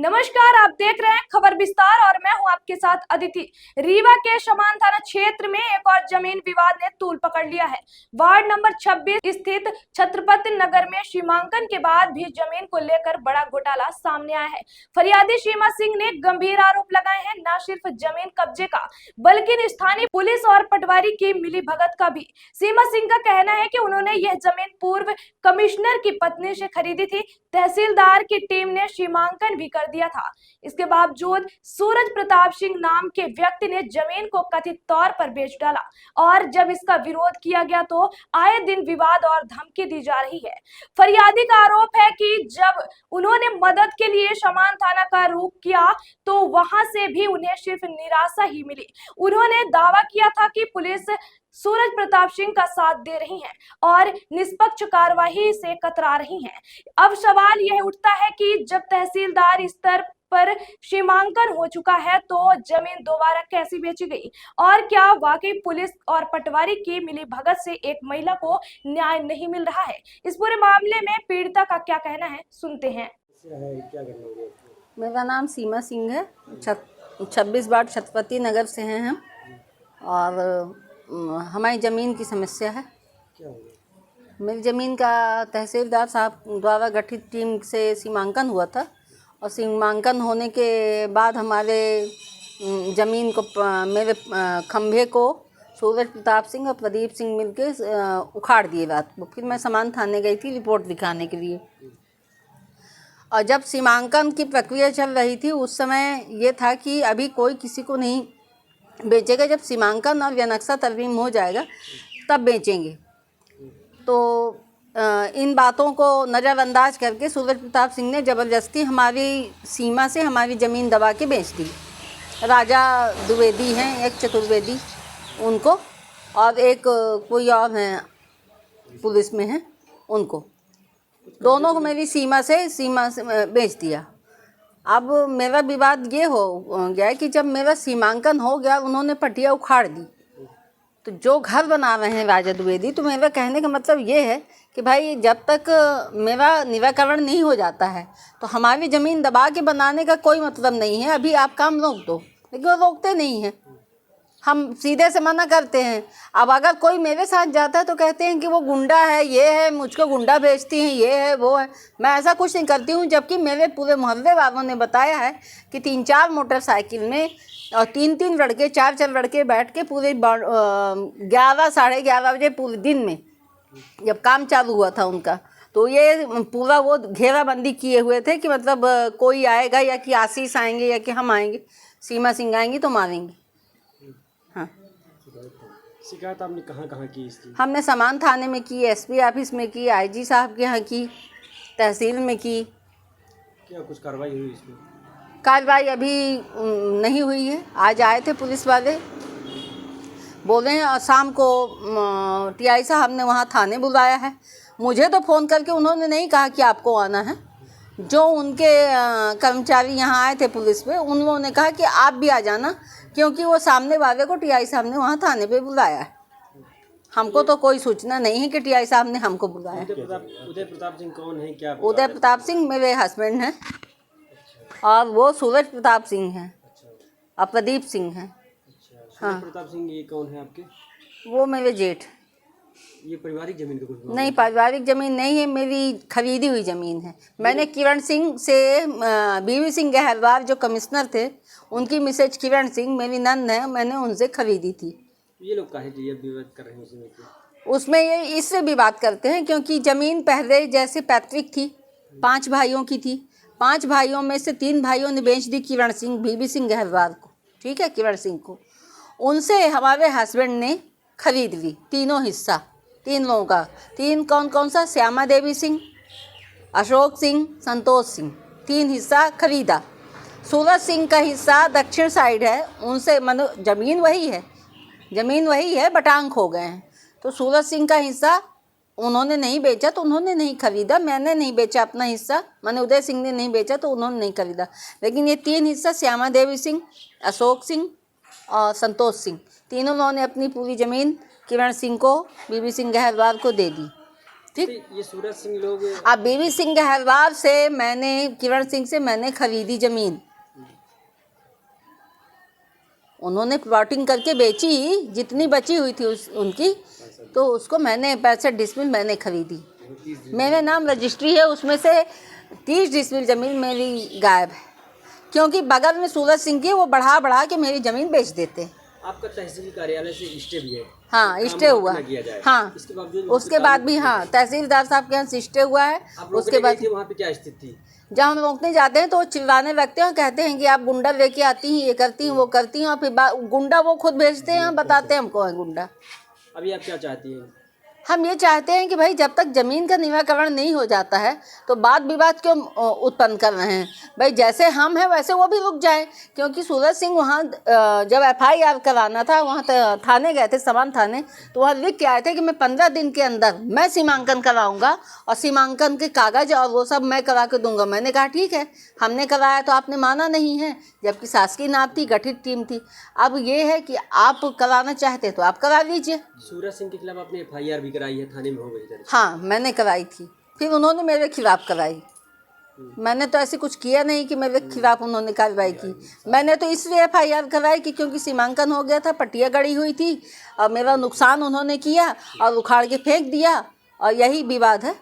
नमस्कार, आप देख रहे हैं खबर विस्तार और मैं हूं आपके साथ अदिति। रीवा के समान थाना क्षेत्र में एक और जमीन विवाद ने तूल पकड़ लिया है। वार्ड नंबर 26 स्थित छत्रपति नगर में सीमांकन के बाद भी जमीन को लेकर बड़ा घोटाला सामने आया है। फरियादी सीमा सिंह ने गंभीर आरोप लगाए हैं, न सिर्फ जमीन कब्जे का बल्कि स्थानीय पुलिस और पटवारी की मिलीभगत का भी। सीमा सिंह का कहना है कि उन्होंने यह जमीन पूर्व कमिश्नर की पत्नी से खरीदी थी। तहसीलदार की टीम ने सीमांकन भी कर दिया था। इसके बावजूद सूरज प्रताप सिंह नाम के व्यक्ति ने जमीन को कथित तौर पर बेच डाला और जब इसका विरोध किया गया तो आए दिन विवाद और धमकी दी जा रही है। फरियादी का आरोप है कि जब उन्होंने मदद के लिए समान थाना का रुख किया तो वहां से भी उन्हें सिर्फ निराशा ही मिली। उन्होंने दावा किया था कि पुलिस सूरज प्रताप सिंह का साथ दे रही है और निष्पक्ष कार्यवाही से कतरा रही है। अब सवाल यह उठता है कि जब तहसीलदार स्तर पर सीमांकन हो चुका है तो जमीन दोबारा कैसे बेची गई और क्या वाकई पुलिस और पटवारी की मिलीभगत से एक महिला को न्याय नहीं मिल रहा है। इस पूरे मामले में पीड़िता का क्या कहना है, सुनते हैं। मेरा नाम सीमा सिंह है। 26 वार्ड छत्रपति नगर से हैं हम और हमारी ज़मीन की समस्या है। क्या हो गया? मेरी ज़मीन का तहसीलदार साहब द्वारा गठित टीम से सीमांकन हुआ था और सीमांकन होने के बाद हमारे ज़मीन को मेरे खंभे को सूरज प्रताप सिंह और प्रदीप सिंह मिलके उखाड़ दिए रात को। फिर मैं समान थाने गई थी रिपोर्ट दिखाने के लिए और जब सीमांकन की प्रक्रिया चल रही थी उस समय ये था कि अभी कोई किसी को नहीं बेचेगा। जब सीमांकन और नक्शा तरमीम हो जाएगा तब बेचेंगे। तो इन बातों को नज़रअंदाज करके सूरज प्रताप सिंह ने ज़बरदस्ती हमारी सीमा से हमारी ज़मीन दबा के बेच दी। राजा द्विवेदी हैं, एक चतुर्वेदी उनको और एक कोई और हैं पुलिस में हैं उनको, दोनों को मेरी सीमा से बेच दिया। अब मेरा विवाद ये हो गया कि जब मेरा सीमांकन हो गया उन्होंने पटिया उखाड़ दी। तो जो घर बना रहे हैं राजा द्विवेदी, तो मेरा कहने का मतलब ये है कि भाई जब तक मेरा निराकरण नहीं हो जाता है तो हमारी ज़मीन दबा के बनाने का कोई मतलब नहीं है। अभी आप काम रोक दो, लेकिन वो रोकते नहीं हैं। हम सीधे से मना करते हैं। अब अगर कोई मेरे साथ जाता है तो कहते हैं कि वो गुंडा है, ये है, मुझको गुंडा भेजती हैं, ये है, वो है। मैं ऐसा कुछ नहीं करती हूँ, जबकि मेरे पूरे मोहल्ले वालों ने बताया है कि 3-4 मोटरसाइकिल में और 3-3 लड़के 4-4 लड़के बैठ के पूरे 11 साढ़े 11 बजे पूरे दिन में जब काम चालू हुआ था उनका, तो ये पूरा वो घेराबंदी किए हुए थे कि मतलब कोई आएगा या कि आशीष आएंगे या कि हम आएंगे, सीमा सिंह आएंगी तो मारेंगे। हाँ, शिकायत आपने कहाँ की इसकी? हमने समान थाने में की, एसपी ऑफिस में की, आईजी साहब के यहाँ की, तहसील में की। क्या कुछ कार्रवाई हुई इसमें? कार्रवाई अभी नहीं हुई है। आज आए थे पुलिस वाले, बोले हैं और शाम को टीआई साहब ने वहाँ थाने बुलाया है। मुझे तो फ़ोन करके उन्होंने नहीं कहा कि आपको आना है। जो उनके कर्मचारी यहाँ आए थे पुलिस पे, उन्होंने कहा कि आप भी आ जाना, क्योंकि वो सामने वाले को टीआई साहब ने वहाँ थाने पे बुलाया है। हमको तो कोई सूचना नहीं है कि टीआई साहब ने हमको बुलाया। उदय प्रताप सिंह कौन है? क्या उदय प्रताप सिंह मेरे हस्बैंड हैं और वो सूरज प्रताप सिंह हैं और प्रदीप सिंह हैं। हाँ, प्रताप सिंह ये कौन है आपके? वो मेरे जेठ। ये पारिवारिक जमीन का कुछ नहीं, पारिवारिक ज़मीन नहीं है, मेरी खरीदी हुई ज़मीन है। मैंने किरण सिंह से बीवी सिंह गहलवार जो कमिश्नर थे, उनकी मिसेज किरण सिंह मेरी नंद है, मैंने उनसे खरीदी थी। ये लोग काहे ये विवाद कर रहे हैं उसमें ये इससे भी बात करते हैं क्योंकि ज़मीन पहले जैसे पैतृक थी, 5 भाइयों की थी। 5 भाइयों में से 3 भाइयों ने बेच दी किरण सिंह बीवी सिंह गहलवार को, ठीक है, किरण सिंह को। उनसे हमारे हस्बैंड ने खरीद ली तीनों हिस्सा, 3 लोगों का। 3 कौन सा? श्यामा देवी सिंह, अशोक सिंह, संतोष सिंह, 3 हिस्सा खरीदा। सूरज सिंह का हिस्सा दक्षिण साइड है, उनसे मतलब ज़मीन वही है, बटांग हो गए हैं। तो सूरज सिंह का हिस्सा उन्होंने नहीं बेचा तो उन्होंने नहीं खरीदा। मैंने नहीं बेचा अपना हिस्सा, मैंने उदय सिंह ने नहीं बेचा तो उन्होंने नहीं खरीदा। लेकिन ये 3 हिस्सा श्यामा देवी सिंह, अशोक सिंह और संतोष सिंह, तीनों लोगों ने अपनी पूरी ज़मीन किरण सिंह को, बीबी सिंह गहलवार को दे दी। ठीक। तो ये सूरज सिंह लोग अब बीवी सिंह गहरवार से मैंने, किरण सिंह से मैंने खरीदी ज़मीन, उन्होंने प्लॉटिंग करके बेची, जितनी बची हुई थी उनकी, तो उसको मैंने 65 डिसमिल मैंने खरीदी। मेरे नाम रजिस्ट्री है, उसमें से 30 डिसमिल ज़मीन मेरी गायब है, क्योंकि बगल में सूरज सिंह की वो बढ़ा के मेरी ज़मीन बेच देते हैं। आपका तहसील कार्यालय से स्टे भी है? हाँ, स्टे हुआ। हाँ, इसके बावजूद उसके बाद भी हाँ, तहसीलदार साहब के यहाँ स्टे हुआ है। उसके बाद वहाँ पे क्या स्थिति थी? जब हम रोकने जाते हैं तो वो चिल्लाने लगते हैं और कहते हैं कि आप गुंडा लेके आती हैं, ये करती हैं, वो करती हैं, और फिर गुंडा वो खुद भेजते हैं, बताते हैं हमको है गुंडा। अभी आप क्या चाहती हैं? हम ये चाहते हैं कि भाई जब तक ज़मीन का निराकरण नहीं हो जाता है तो वाद विवाद क्यों उत्पन्न कर रहे हैं? भाई जैसे हम हैं वैसे वो भी रुक जाए, क्योंकि सूरज सिंह वहाँ जब FIR कराना था, वहाँ थाने गए थे, समान थाने, तो वहाँ लिख के आए थे कि मैं 15 दिन के अंदर मैं सीमांकन कराऊंगा और सीमांकन के कागज़ और वो सब मैं करा के दूंगा। मैंने कहा ठीक है, हमने कराया तो आपने माना नहीं है, जबकि शासकीय नाप थी, गठित टीम थी। अब ये है कि आप कराना चाहते तो आप करा लीजिए। सूरज सिंह के खिलाफ आपने FIR भी कराई है, थाने में हो गई दर्ज? हाँ, मैंने कराई थी, फिर उन्होंने मेरे खिलाफ कराई। मैंने तो ऐसे कुछ किया नहीं कि मेरे खिलाफ उन्होंने कार्रवाई की। मैंने तो इसलिए FIR कराई कि क्योंकि सीमांकन हो गया था, पट्टियाँ गड़ी हुई थी और मेरा नुकसान उन्होंने किया और उखाड़ के फेंक दिया, और यही विवाद है।